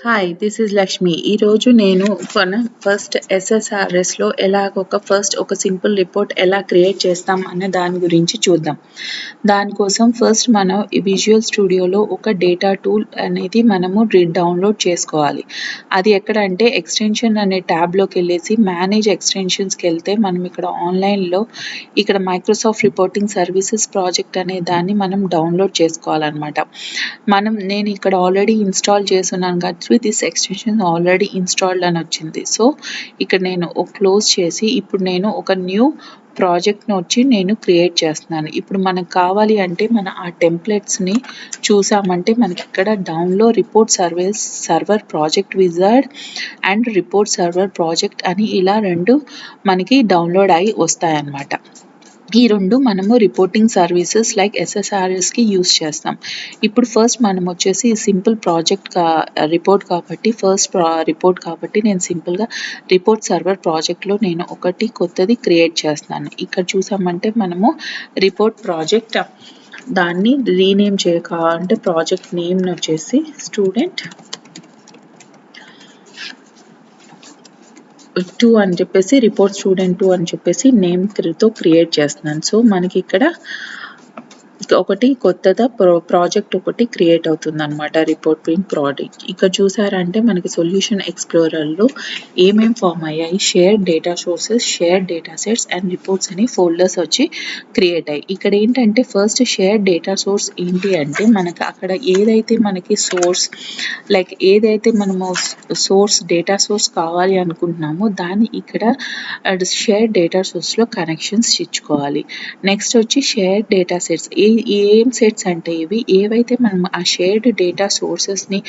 Hi this is Lakshmi. ఈరోజు నేను first SSRSలో first ఒక సింపుల్ రిపోర్ట్ ఎలా క్రియేట్ చేస్తాం అనే దాని గురించి చూద్దాం. దానికోసం ఫస్ట్ మనం ఈ విజువల్ స్టూడియోలో ఒక డేటా టూల్ అనేది మనము డౌన్లోడ్ చేసుకోవాలి. అది ఎక్కడ అంటే ఎక్స్టెన్షన్ అనే ట్యాబ్లోకి వెళ్ళేసి మేనేజ్ ఎక్స్టెన్షన్స్కి వెళ్తే మనం ఇక్కడ ఆన్లైన్లో ఇక్కడ మైక్రోసాఫ్ట్ రిపోర్టింగ్ సర్వీసెస్ ప్రాజెక్ట్ అనే దాన్ని మనం డౌన్లోడ్ చేసుకోవాలన్నమాట. నేను ఇక్కడ ఆల్రెడీ ఇన్స్టాల్ చేస్తున్నాను కాబట్టి దిస్ ఎక్స్టెన్షన్ ఆల్రెడీ ఇన్స్టాల్డ్ అని వచ్చింది. సో ఇక్కడ నేను క్లోజ్ చేసి ఇప్పుడు నేను ఒక న్యూ ప్రాజెక్ట్ని వచ్చి నేను క్రియేట్ చేస్తున్నాను. ఇప్పుడు మనకు కావాలి అంటే మన ఆ టెంప్లెట్స్ని చూసామంటే మనకి ఇక్కడ డౌన్లో report server project wizard and report server project అని ఇలా రెండు మనకి డౌన్లోడ్ అయి వస్తాయన్నమాట. ఈ రెండు మనము రిపోర్టింగ్ సర్వీసెస్ లైక్ SSRSకి యూస్ చేస్తాం. ఇప్పుడు ఫస్ట్ మనం వచ్చేసి సింపుల్ ప్రాజెక్ట్ రిపోర్ట్ కాబట్టి నేను సింపుల్గా రిపోర్ట్ సర్వర్ ప్రాజెక్ట్లో నేను ఒకటి కొత్తది క్రియేట్ చేస్తున్నాను. ఇక్కడ చూసామంటే మనము రిపోర్ట్ ప్రాజెక్ట్ దాన్ని రీనేమ్ చేయకాలంటే ప్రాజెక్ట్ నేమ్ని వచ్చేసి స్టూడెంట్ 2 అని చెప్పేసి రిపోర్ట్ స్టూడెంట్ 2 అని చెప్పేసి నేమ్తో క్రియేట్ చేస్తున్నాను. సో మనకి ఇక్కడ ఒకటి కొత్తగా ప్రాజెక్ట్ ఒకటి క్రియేట్ అవుతుంది అనమాట. రిపోర్టింగ్ ప్రాజెక్ట్ ఇక్కడ చూసారంటే మనకి సొల్యూషన్ ఎక్స్ప్లోరర్లో ఏమేం ఫామ్ అయ్యాయి, share data sources, share data sets and reports అని ఫోల్డర్స్ వచ్చి క్రియేట్ అయ్యాయి. ఇక్కడ ఏంటంటే ఫస్ట్ షేర్ డేటా సోర్స్ ఏంటి అంటే మనకి అక్కడ ఏదైతే మనకి సోర్స్ లైక్ ఏదైతే మనము సోర్స్ డేటా సోర్స్ కావాలి అనుకుంటున్నామో దాన్ని ఇక్కడ షేర్ డేటా సోర్స్లో కనెక్షన్స్ ఇచ్చుకోవాలి. నెక్స్ట్ వచ్చి షేర్ డేటా సెట్స్ ఏం సెట్స్ అంటే ఇవి ఏవైతే మనం ఆ షేర్డ్ డేటా సోర్సెస్ని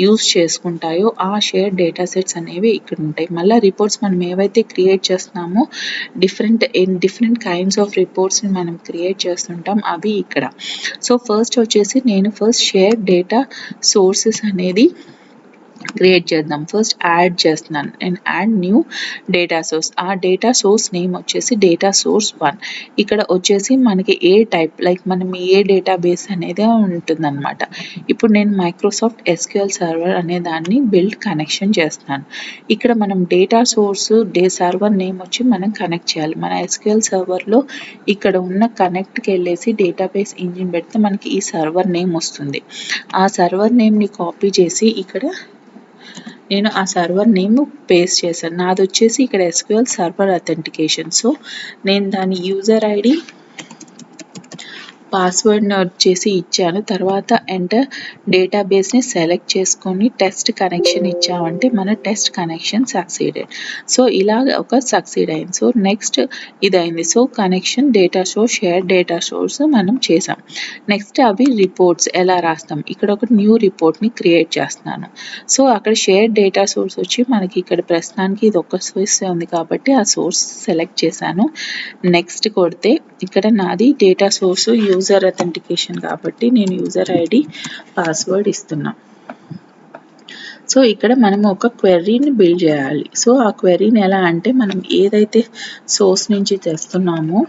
యూజ్ చేసుకుంటాయో ఆ షేర్ డేటా సెట్స్ అనేవి ఇక్కడ ఉంటాయి. మళ్ళీ రిపోర్ట్స్ మనం ఏవైతే క్రియేట్ చేస్తున్నామో డిఫరెంట్ కైండ్స్ ఆఫ్ రిపోర్ట్స్ని మనం క్రియేట్ చేస్తుంటాం అవి ఇక్కడ. సో ఫస్ట్ వచ్చేసి నేను షేర్ డేటా సోర్సెస్ అనేది క్రియేట్ చేద్దాం. ఫస్ట్ యాడ్ చేస్తున్నాను నేను యాడ్ న్యూ డేటా సోర్స్. ఆ డేటా సోర్స్ నేమ్ వచ్చేసి డేటా సోర్స్ 1. ఇక్కడ వచ్చేసి మనకి ఏ టైప్ లైక్ మనం ఏ డేటాబేస్ అనేది ఉంటుందన్నమాట. ఇప్పుడు నేను మైక్రోసాఫ్ట్ SQL సర్వర్ అనే దాన్ని బిల్డ్ కనెక్షన్ చేస్తున్నాను. ఇక్కడ మనం డేటా సోర్స్ సర్వర్ నేమ్ వచ్చి మనం కనెక్ట్ చేయాలి. మన SQL సర్వర్లో ఇక్కడ ఉన్న కనెక్ట్కి వెళ్ళేసి డేటాబేస్ ఇంజిన్ పెడితే మనకి ఈ సర్వర్ నేమ్ వస్తుంది. ఆ సర్వర్ నేమ్ని కాపీ చేసి ఇక్కడ నేను ఆ సర్వర్ నేమ్ పేస్ట్ చేశాను. నాది వచ్చేసి ఇక్కడ SQL సర్వర్ అథెంటికేషన్. సో నేను దాని యూజర్ ఐడి పాస్వర్డ్ని వచ్చేసి ఇచ్చాను. తర్వాత ఎంటర్ డేటాబేస్ని సెలెక్ట్ చేసుకొని టెస్ట్ కనెక్షన్ ఇచ్చామంటే మన టెస్ట్ కనెక్షన్ సక్సీడెడ్. సో ఇలాగ ఒక సక్సీడ్ అయింది. సో నెక్స్ట్ ఇదైంది. So connection data source share data source మనం చేసాం. నెక్స్ట్ అవి రిపోర్ట్స్ ఎలా రాస్తాం. ఇక్కడ ఒక న్యూ రిపోర్ట్ని క్రియేట్ చేస్తున్నాను. సో అక్కడ షేర్ డేటా సోర్స్ వచ్చి మనకి ఇక్కడ ప్రస్తుతానికి ఇది ఒక సోర్స్ ఉంది కాబట్టి ఆ సోర్స్ సెలెక్ట్ చేశాను. నెక్స్ట్ కొడితే ఇక్కడ నాది డేటా సోర్స్ యూజర్ అథెంటికేషన్ కాబట్టి నేను యూజర్ ఐడి పాస్వర్డ్ ఇస్తున్నా. సో ఇక్కడ మనం ఒక క్వెరీని బిల్డ్ చేయాలి. సో ఆ క్వెరీని ఎలా అంటే మనం ఏదైతే సోర్స్ నుంచి తెస్తున్నామో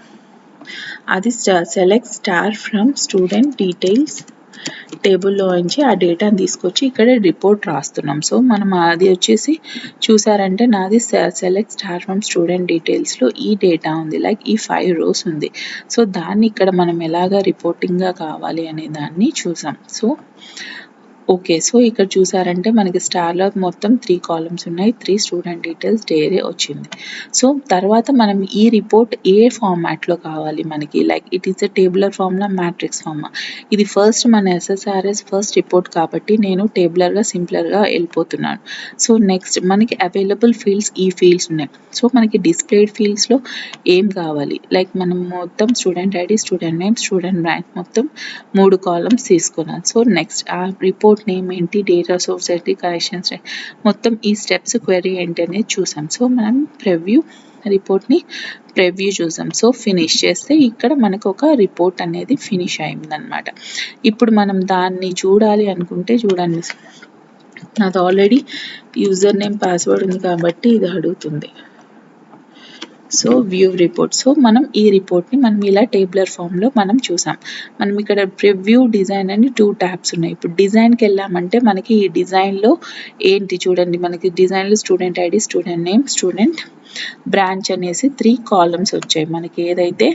అది select star from student details టేబుల్లో నుంచి ఆ డేటాని తీసుకొచ్చి ఇక్కడ రిపోర్ట్ రాస్తున్నాం. సో మనం అది వచ్చేసి చూసారంటే నాది సెలెక్ట్ స్టార్ ఫ్రమ్ స్టూడెంట్ డీటెయిల్స్లో ఈ డేటా ఉంది లైక్ ఈ 5 rows ఉంది. సో దాన్ని ఇక్కడ మనం ఎలాగ రిపోర్టింగ్గా కావాలి అనే దాన్ని చూసాం. So okay. సో ఇక్కడ చూసారంటే మనకి స్టార్లో మొత్తం 3 columns ఉన్నాయి. 3 స్టూడెంట్ డీటెయిల్స్ డేరే వచ్చింది. సో తర్వాత మనం ఈ రిపోర్ట్ ఏ ఫార్మాట్లో కావాలి మనకి like it is a tabular formula matrix pharma. ఇది ఫస్ట్ మన SSRS ఫస్ట్ రిపోర్ట్ కాబట్టి నేను టేబులర్గా సింపుల్గా వెళ్ళిపోతున్నాను. సో నెక్స్ట్ మనకి అవైలబుల్ ఫీల్డ్స్ ఈ ఫీల్డ్స్ ఉన్నాయి. సో మనకి డిస్ప్లేడ్ ఫీల్డ్స్లో ఏం కావాలి లైక్ మనం మొత్తం student ID student name student rank మొత్తం 3 columns తీసుకున్నాను. సో నెక్స్ట్ ఆ రిపోర్ట్ నేమ్ ఏంటి డేటా సోర్స్ ఏంటి కనెక్షన్స్ మొత్తం ఈ స్టెప్స్ క్వెరీ ఏంటి అనేది చూసాం. సో మనం రిపోర్ట్ని ప్రివ్యూ చూసాం. సో ఫినిష్ చేస్తే ఇక్కడ మనకు ఒక రిపోర్ట్ అనేది ఫినిష్ అయిందనమాట. ఇప్పుడు మనం దాన్ని చూడాలి అనుకుంటే చూడండి నాది ఆల్రెడీ యూజర్ నేమ్ పాస్వర్డ్ ఉంది కాబట్టి ఇది అడుగుతుంది. So view report. సో మనం ఈ రిపోర్ట్ని మనం ఇలా టేబులర్ ఫామ్లో మనం చూసాం. మనం ఇక్కడ ప్రివ్యూ డిజైన్ అని 2 ట్యాబ్స్ ఉన్నాయి. ఇప్పుడు డిజైన్కి వెళ్ళామంటే మనకి ఈ డిజైన్లో ఏంటి చూడండి, మనకి డిజైన్లో student ID, student name, student branch అనేసి 3 కాలమ్స్ వచ్చాయి. మనకి ఏదైతే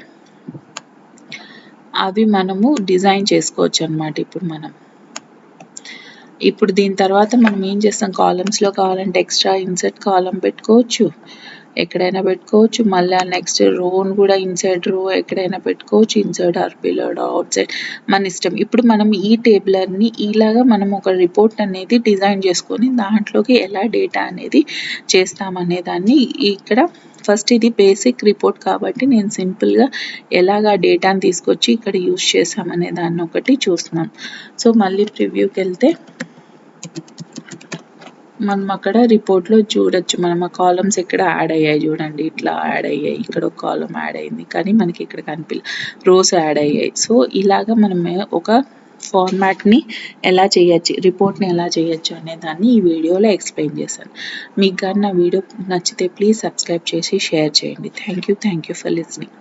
అవి మనము డిజైన్ చేసుకోవచ్చు అనమాట. ఇప్పుడు దీని తర్వాత మనం ఏం చేస్తాం, కాలమ్స్లో కావాలంటే ఎక్స్ట్రా ఇన్సర్ట్ కాలమ్ పెట్టుకోవచ్చు, ఎక్కడైనా పెట్టుకోవచ్చు. మళ్ళీ నెక్స్ట్ రోని కూడా ఇన్సైడ్ రో ఎక్కడైనా పెట్టుకోవచ్చు, inside or below outside మన ఇష్టం. ఇప్పుడు మనం ఈ టేబులర్ని ఇలాగా మనం ఒక రిపోర్ట్ అనేది డిజైన్ చేసుకొని దాంట్లోకి ఎలా డేటా అనేది చేస్తామనే దాన్ని ఇక్కడ ఫస్ట్ ఇది బేసిక్ రిపోర్ట్ కాబట్టి నేను సింపుల్గా ఎలాగా డేటాని తీసుకొచ్చి ఇక్కడ యూస్ చేసామనే దాన్ని ఒకటి చూస్తున్నాం. సో మళ్ళీ ప్రివ్యూకి వెళ్తే మనం అక్కడ రిపోర్ట్లో చూడొచ్చు, మనం ఆ కాలమ్స్ ఎక్కడ యాడ్ అయ్యాయి చూడండి, ఇట్లా యాడ్ అయ్యాయి, ఇక్కడ ఒక కాలం యాడ్ అయింది కానీ మనకి ఇక్కడ రోస్ యాడ్ అయ్యాయి. సో ఇలాగా మనం ఒక ఫార్మాట్ని ఎలా చేయొచ్చు, రిపోర్ట్ని ఎలా చేయొచ్చు అనే దాన్ని ఈ వీడియోలో ఎక్స్ప్లెయిన్ చేశాను. మీకు కానీ నా వీడియో నచ్చితే ప్లీజ్ సబ్స్క్రైబ్ చేసి షేర్ చేయండి. Thank you for listening.